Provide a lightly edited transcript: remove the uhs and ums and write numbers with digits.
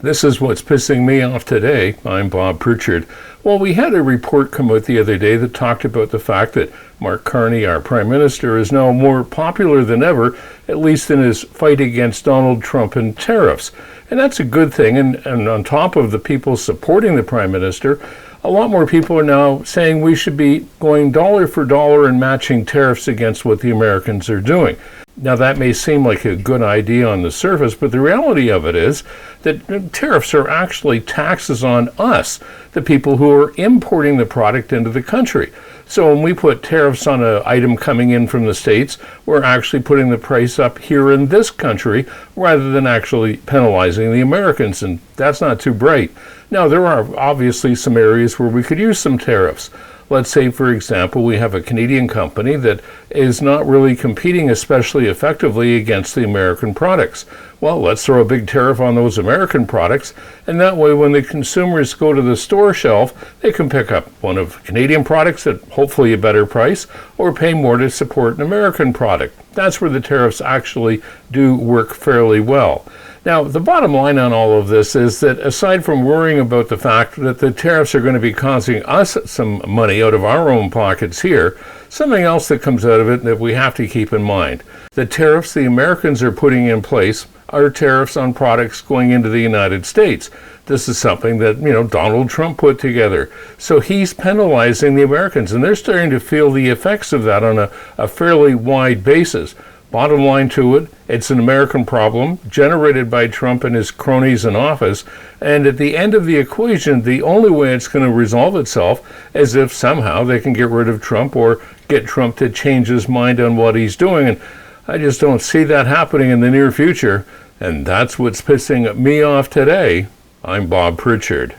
This is what's pissing me off today. I'm Bob Pritchard. Well, we had a report come out the other day that talked about the fact that Mark Carney, our Prime Minister, is now more popular than ever, at least in his fight against Donald Trump and tariffs. And that's a good thing. And on top of the people supporting the Prime Minister, a lot more people are now saying we should be going dollar for dollar and matching tariffs against what the Americans are doing. Now, that may seem like a good idea on the surface, but the reality of it is that tariffs are actually taxes on us, the people who are importing the product into the country. So when we put tariffs on an item coming in from the States, we're actually putting the price up here in this country rather than actually penalizing the Americans, and that's not too bright. Now, there are obviously some areas where we could use some tariffs. Let's say, for example, we have a Canadian company that is not really competing especially effectively against the American products. Well, let's throw a big tariff on those American products, and that way when the consumers go to the store shelf, they can pick up one of Canadian products at hopefully a better price, or pay more to support an American product. That's where the tariffs actually do work fairly well. Now, the bottom line on all of this is that aside from worrying about the fact that the tariffs are going to be costing us some money out of our own pockets here, something else that comes out of it that we have to keep in mind. The tariffs the Americans are putting in place are tariffs on products going into the United States. This is something that, Donald Trump put together. So he's penalizing the Americans, and they're starting to feel the effects of that on a fairly wide basis. Bottom line to it, it's an American problem generated by Trump and his cronies in office, and at the end of the equation, the only way it's going to resolve itself is if somehow they can get rid of Trump or get Trump to change his mind on what he's doing, and I just don't see that happening in the near future, and that's what's pissing me off today. I'm Bob Pritchard.